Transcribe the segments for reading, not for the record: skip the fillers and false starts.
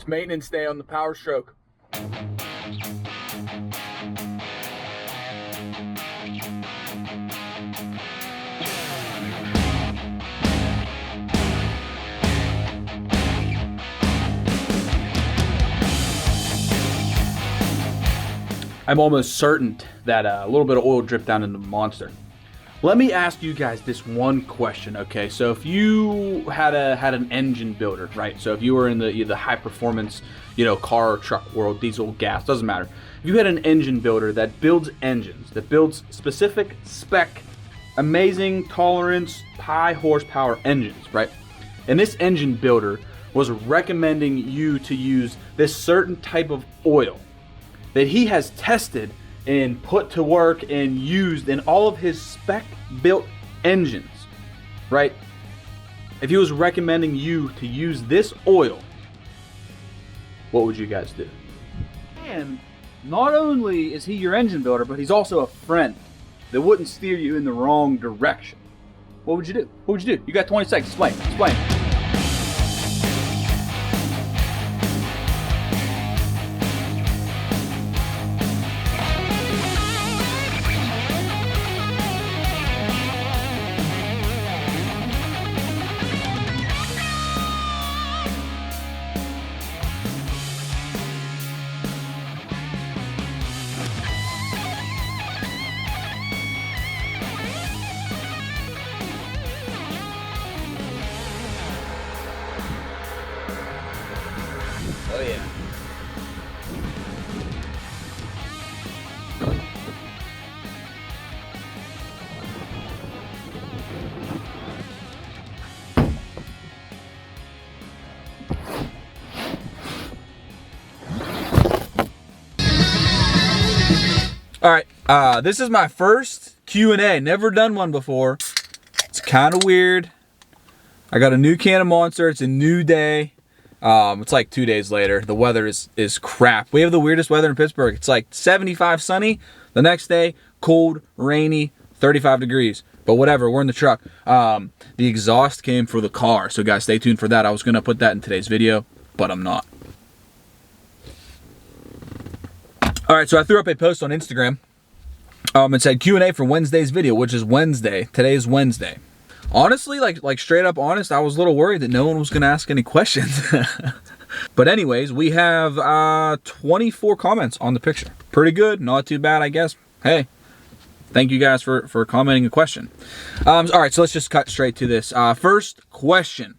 It's maintenance day on the Powerstroke. I'm almost certain that a little bit of oil dripped down into the Monster. Let me ask you guys this one question, okay? So if you had an engine builder, right? So if you were in the high performance, car or truck world, diesel, gas, doesn't matter. If you had an engine builder that builds engines, that builds specific spec, amazing tolerance, high horsepower engines, right? And this engine builder was recommending you to use this certain type of oil that he has tested and put to work and used in all of his spec built engines, right? If he was recommending you to use this oil, what would you guys do? And not only is he your engine builder, but he's also a friend that wouldn't steer you in the wrong direction. What would you do? What would you do? You got 20 seconds. Explain. Oh yeah. All right, this is my first Q&A. Never done one before. It's kind of weird. I got a new Canon Monster. It's a new day. It's like 2 days later. The weather is crap. We have the weirdest weather in Pittsburgh. It's like 75 sunny. The next day, cold, rainy, 35 degrees. But whatever, we're in the truck. The exhaust came for the car. So guys, stay tuned for that. I was going to put that in today's video, but I'm not. All right, so I threw up a post on Instagram. It said Q&A for Wednesday's video, which is Wednesday. Today is Wednesday. Honestly, like straight up honest, I was a little worried that no one was going to ask any questions. But anyways, we have 24 comments on the picture. Pretty good, not too bad, I guess. Hey, thank you guys for commenting a question. All right, so let's just cut straight to this. First question.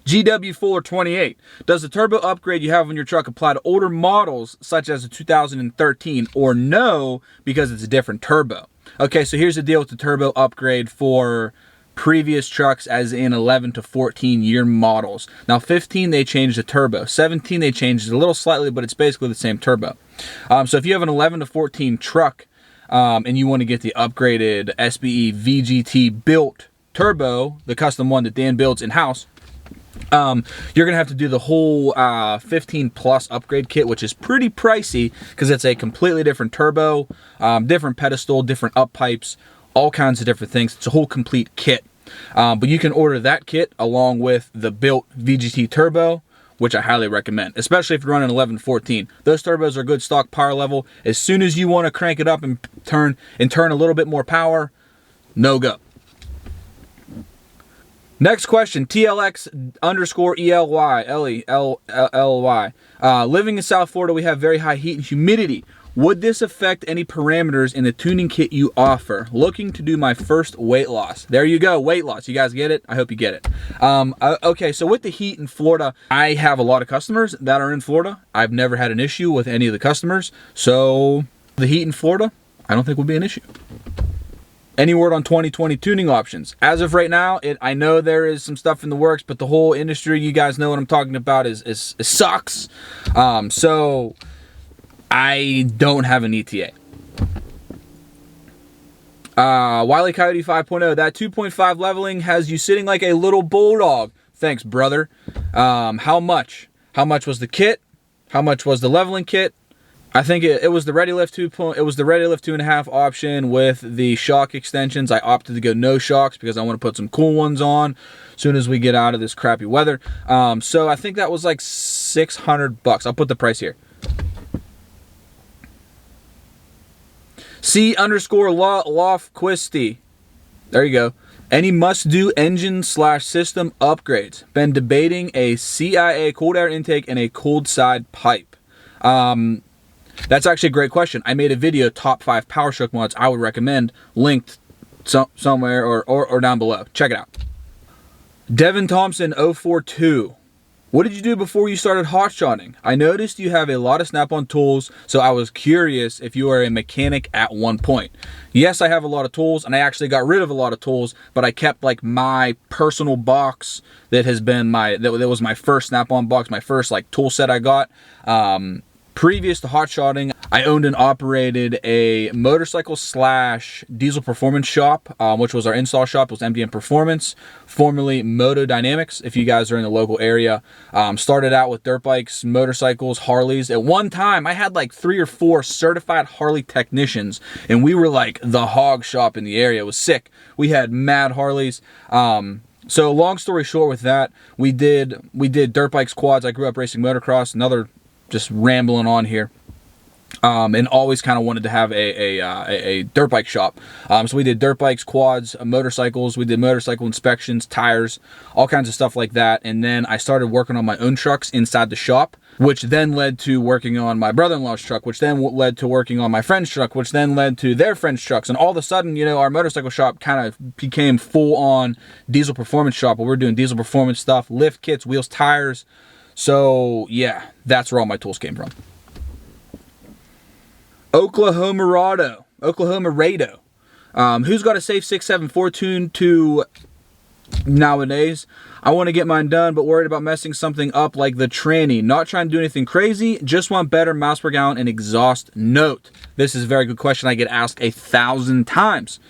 GW Fuller 28. Does the turbo upgrade you have on your truck apply to older models such as the 2013 or no, because it's a different turbo? Okay, so here's the deal with the turbo upgrade for previous trucks, as in 11 to 14 year models. Now 15 they changed the turbo, 17 they changed it a little slightly, but it's basically the same turbo. So if you have an 11 to 14 truck and you want to get the upgraded SBE VGT built turbo, the custom one that Dan builds in-house, you're gonna have to do the whole 15 plus upgrade kit, which is pretty pricey because it's a completely different turbo, different pedestal, different up pipes, all kinds of different things. It's a whole complete kit. But you can order that kit along with the built VGT turbo, which I highly recommend, especially if you're running 11-14. Those turbos are good stock power level. As soon as you want to crank it up and turn a little bit more power, no go. Next question, TLX_ELY, living in South Florida, we have very high heat and humidity. Would this affect any parameters in the tuning kit you offer? Looking to do my first weight loss. There you go, weight loss. You guys get it? I hope you get it. Okay, so with the heat in Florida, I have a lot of customers that are in Florida. I've never had an issue with any of the customers. So the heat in Florida, I don't think would be an issue. Any word on 2020 tuning options? As of right now, I know there is some stuff in the works, but the whole industry, you guys know what I'm talking about, is sucks. So I don't have an ETA. Wile E. Coyote 5.0, that 2.5 leveling has you sitting like a little bulldog. Thanks, brother. How much? How much was the kit? How much was the leveling kit? I think it was the ReadyLift 2. It was the ReadyLift 2.5 option with the shock extensions. I opted to go no shocks because I want to put some cool ones on as soon as we get out of this crappy weather. So I think that was like $600. I'll put the price here. C_Lofquisty. There you go. Any must-do engine/system upgrades? Been debating a CIA cooled air intake and a cooled side pipe. That's actually a great question. I made a video, top 5 Powerstroke mods I would recommend, linked somewhere or down below. Check it out. Devin Thompson 042. What did you do before you started hot shotting? I noticed you have a lot of snap-on tools, so I was curious if you are a mechanic at one point. Yes, I have a lot of tools, and I actually got rid of a lot of tools, but I kept like my personal box that has been that was my first snap-on box, my first like tool set I got. Previous to hot shotting, I owned and operated a motorcycle / diesel performance shop, which was our install shop. It was MDM Performance, formerly Moto Dynamics, if you guys are in the local area. Started out with dirt bikes, motorcycles, Harleys. At one time, I had like 3 or 4 certified Harley technicians, and we were like the hog shop in the area. It was sick. We had mad Harleys. So long story short with that, we did dirt bikes, quads. I grew up racing motocross, just rambling on here. And always kind of wanted to have a dirt bike shop. So we did dirt bikes, quads, motorcycles. We did motorcycle inspections, tires, all kinds of stuff like that. And then I started working on my own trucks inside the shop, which then led to working on my brother-in-law's truck, which then led to working on my friend's truck, which then led to their friend's trucks. And all of a sudden, you know, our motorcycle shop kind of became full-on diesel performance shop, where we're doing diesel performance stuff, lift kits, wheels, tires. So yeah, that's where all my tools came from. Oklahoma Rado. Who's got a safe 6.7 4 tune to nowadays? I want to get mine done, but worried about messing something up like the tranny. Not trying to do anything crazy, just want better miles per gallon and exhaust note. This is a very good question. I get asked 1,000 times.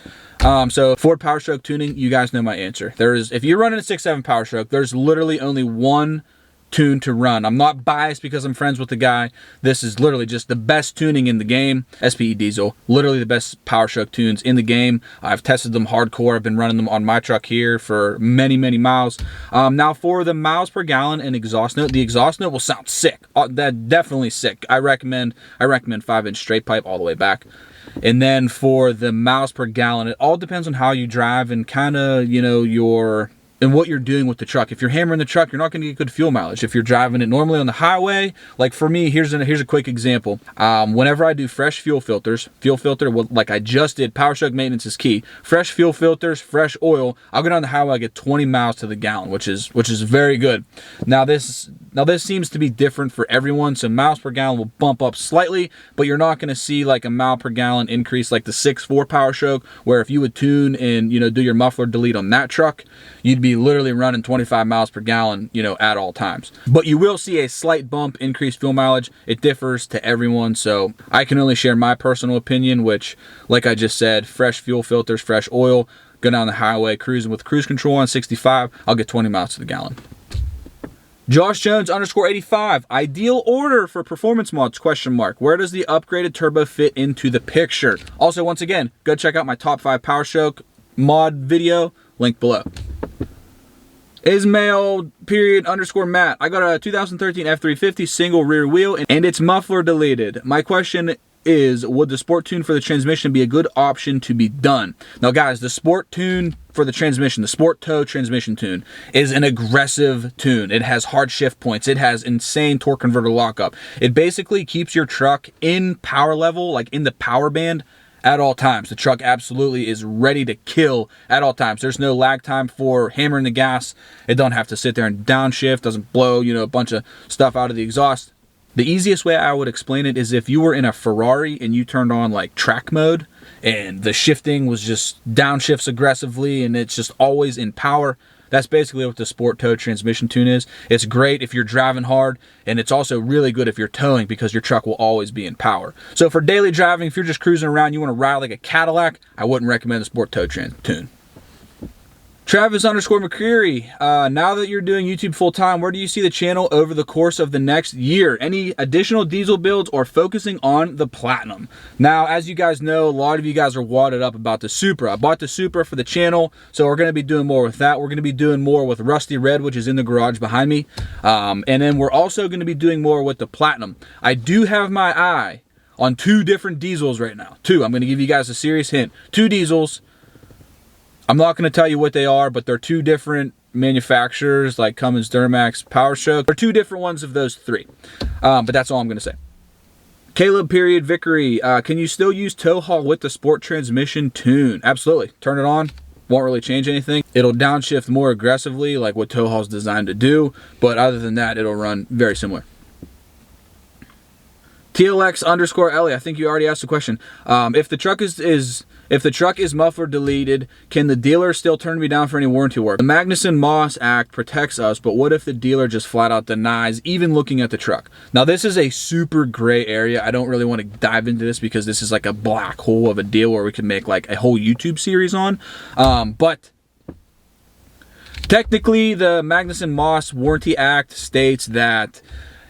So Ford Powerstroke Tuning, you guys know my answer. If you're running a 6.7 Powerstroke, there's literally only one tune to run. I'm not biased because I'm friends with the guy. This is literally just the best tuning in the game. SPE diesel, literally the best Powerstroke tunes in the game. I've tested them hardcore. I've been running them on my truck here for many miles. Now for the miles per gallon and exhaust note, the exhaust note will sound sick. That definitely sick. I recommend 5-inch straight pipe all the way back. And then for the miles per gallon, it all depends on how you drive and kind of, you know, and what you're doing with the truck. If you're hammering the truck, you're not going to get good fuel mileage. If you're driving it normally on the highway, like for me, here's a quick example. Whenever I do fresh fuel filter, like I just did, Powerstroke Maintenance is key. Fresh fuel filters, fresh oil, I'll get on the highway, I get 20 miles to the gallon, which is very good. Now this seems to be different for everyone, so miles per gallon will bump up slightly, but you're not going to see like a mile per gallon increase like the 6.4 Powerstroke, where if you would tune and, you know, do your muffler delete on that truck, you'd be literally running 25 miles per gallon, you know, at all times. But you will see a slight bump, increased fuel mileage. It differs to everyone, so I can only share my personal opinion, which, like I just said, fresh fuel filters, fresh oil, go down the highway, cruising with cruise control on 65, I'll get 20 miles to the gallon. Josh Jones _85, ideal order for performance mods, ? Where does the upgraded turbo fit into the picture? Also, once again, go check out my top 5 Powerstroke mod video, link below. Ismail _Matt. I got a 2013 F350 single rear wheel and its muffler deleted. My question is, would the sport tune for the transmission be a good option to be done? Now guys, the sport tune for the transmission, the sport tow transmission tune, is an aggressive tune. It has hard shift points. It has insane torque converter lockup. It basically keeps your truck in power level, like in the power band, at all times. The truck absolutely is ready to kill at all times. There's no lag time for hammering the gas. It don't have to sit there and downshift, doesn't blow, you know, a bunch of stuff out of the exhaust. The easiest way I would explain it is if you were in a Ferrari and you turned on like track mode and the shifting was just downshifts aggressively and it's just always in power. That's basically what the sport tow transmission tune is. It's great if you're driving hard, and it's also really good if you're towing because your truck will always be in power. So for daily driving, if you're just cruising around, you want to ride like a Cadillac, I wouldn't recommend the sport tow tune. Travis_McCreary, now that you're doing YouTube full time, where do you see the channel over the course of the next year? Any additional diesel builds or focusing on the Platinum? Now, as you guys know, a lot of you guys are wadded up about the Supra. I bought the Supra for the channel, so we're going to be doing more with that. We're going to be doing more with Rusty Red, which is in the garage behind me. And then we're also going to be doing more with the Platinum. I do have my eye on 2 different diesels right now. 2. I'm going to give you guys a serious hint. 2 diesels. I'm not going to tell you what they are, but they're 2 different manufacturers, like Cummins, Duramax, Powerstroke. They're 2 different ones of those 3. But that's all I'm going to say. Caleb.Vickery, can you still use tow haul with the sport transmission tune? Absolutely. Turn it on. Won't really change anything. It'll downshift more aggressively, like what tow haul is designed to do. But other than that, it'll run very similar. TLX_Ellie, I think you already asked the question. If the truck is muffler deleted, can the dealer still turn me down for any warranty work? The Magnuson-Moss Act protects us, but what if the dealer just flat out denies even looking at the truck? Now, this is a super gray area. I don't really want to dive into this because this is like a black hole of a deal where we can make like a whole YouTube series on. But technically, the Magnuson-Moss Warranty Act states that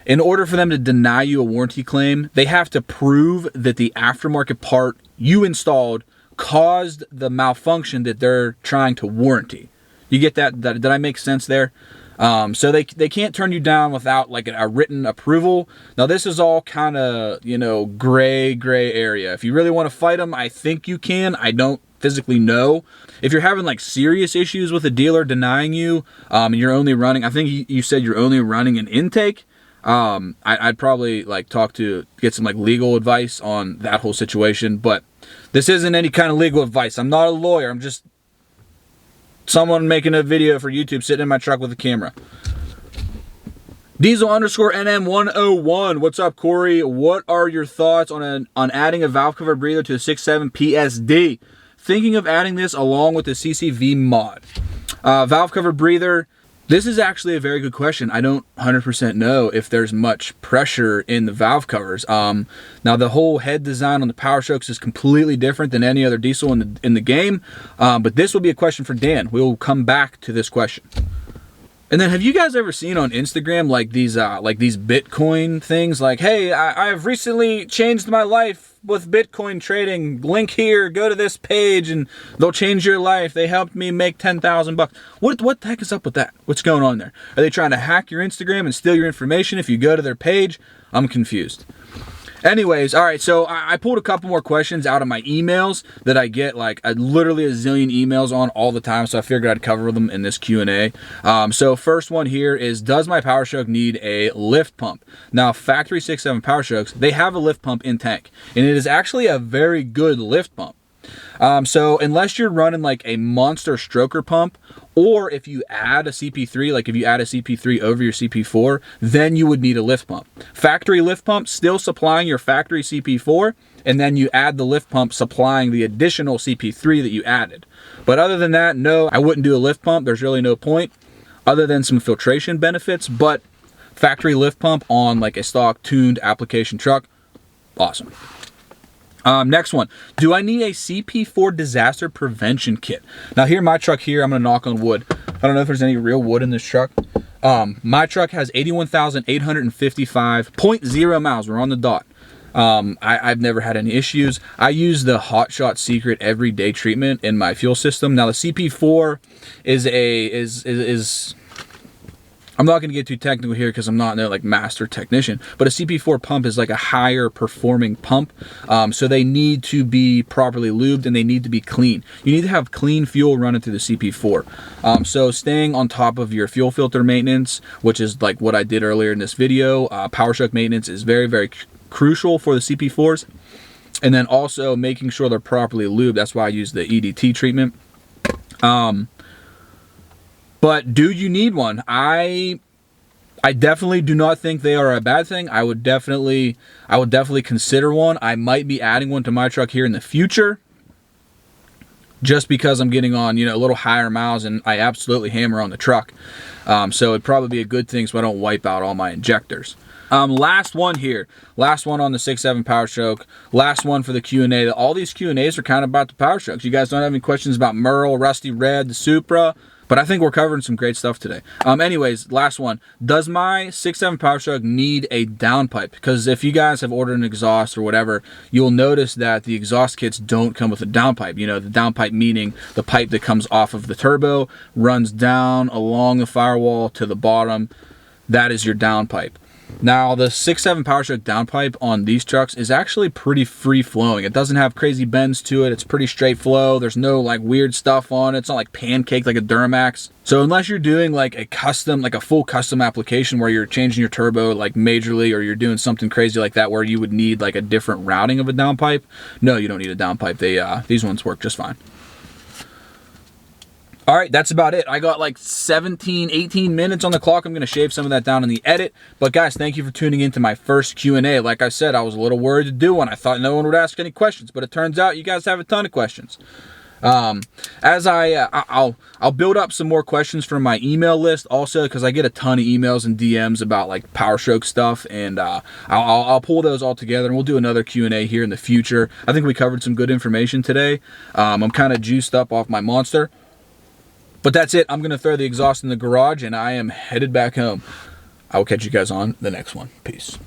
in order for them to deny you a warranty claim, they have to prove that the aftermarket part you installed caused the malfunction that they're trying to warranty. You get that? Did I make sense there? So they can't turn you down without like a written approval. Now this is all kind of, you know, gray area. If you really want to fight them, I think you can. I don't physically know. If you're having like serious issues with a dealer denying you, and you're only running, I think you said you're only running an intake. I'd probably like get some like legal advice on that whole situation, but this isn't any kind of legal advice. I'm not a lawyer. I'm just someone making a video for YouTube, sitting in my truck with a camera. Diesel_NM101. What's up, Corey? What are your thoughts on adding a valve cover breather to the 6.7 PSD? Thinking of adding this along with the CCV mod. Valve cover breather. This is actually a very good question. I don't 100% know if there's much pressure in the valve covers. Now the whole head design on the Powerstrokes is completely different than any other diesel in the game. But this will be a question for Dan. We'll come back to this question. And then have you guys ever seen on Instagram like these Bitcoin things? Like, hey, I have recently changed my life with Bitcoin trading. Link here, go to this page and they'll change your life. They helped me make 10,000 bucks. What the heck is up with that? What's going on there? Are they trying to hack your Instagram and steal your information if you go to their page? I'm confused. Anyways, all right, so I pulled a couple more questions out of my emails that I get like literally a zillion emails on all the time, so I figured I'd cover them in this Q&A. So first one here is, does my Powerstroke need a lift pump? Now, factory 6.7 Powerstrokes, they have a lift pump in tank, and it is actually a very good lift pump. So unless you're running like a monster stroker pump, or if you add a CP3, like if you add a CP3 over your CP4, then you would need a lift pump. Factory lift pump still supplying your factory CP4, and then you add the lift pump supplying the additional CP3 that you added. But other than that, no, I wouldn't do a lift pump. There's really no point other than some filtration benefits, but factory lift pump on like a stock tuned application truck, awesome. Next one, do I need a CP4 disaster prevention kit? Now here, my truck here, I'm gonna knock on wood. I don't know if there's any real wood in this truck. My truck has 81,855.0 miles. We're on the dot. I've never had any issues. I use the Hot Shot Secret everyday treatment in my fuel system. Now the CP4 is I'm not going to get too technical here because I'm not no like master technician, but a CP4 pump is like a higher performing pump. So they need to be properly lubed and they need to be clean. You need to have clean fuel running through the CP4. So staying on top of your fuel filter maintenance, which is like what I did earlier in this video, Powerstroke maintenance is very, very crucial for the CP4s. And then also making sure they're properly lubed. That's why I use the EDT treatment. But do you need one? I definitely do not think they are a bad thing. I would definitely consider one. I might be adding one to my truck here in the future, just because I'm getting on, you know, a little higher miles and I absolutely hammer on the truck. So it'd probably be a good thing so I don't wipe out all my injectors. Last one here. Last one on the 6.7 Powerstroke. Last one for the Q&A. All these Q&As are kind of about the Powerstrokes. You guys don't have any questions about Merle, Rusty Red, the Supra, but I think we're covering some great stuff today. Anyways, last one. Does my 6.7 Powerstroke need a downpipe? Because if you guys have ordered an exhaust or whatever, you'll notice that the exhaust kits don't come with a downpipe. You know, the downpipe meaning the pipe that comes off of the turbo, runs down along the firewall to the bottom. That is your downpipe. Now, the 6.7 Powerstroke downpipe on these trucks is actually pretty free-flowing. It doesn't have crazy bends to it. It's pretty straight flow. There's no like weird stuff on it. It's not like pancake like a Duramax. So unless you're doing like a custom, like a full custom application where you're changing your turbo like majorly, or you're doing something crazy like that where you would need like a different routing of a downpipe, no, you don't need a downpipe. These ones work just fine. All right, that's about it. I got like 17, 18 minutes on the clock. I'm going to shave some of that down in the edit. But guys, thank you for tuning into my first Q&A. Like I said, I was a little worried to do one. I thought no one would ask any questions, but it turns out you guys have a ton of questions. I'll build up some more questions from my email list also, because I get a ton of emails and DMs about like Powerstroke stuff, and I'll pull those all together and we'll do another Q&A here in the future. I think we covered some good information today. I'm kind of juiced up off my Monster. But that's it. I'm going to throw the exhaust in the garage and I am headed back home. I will catch you guys on the next one. Peace.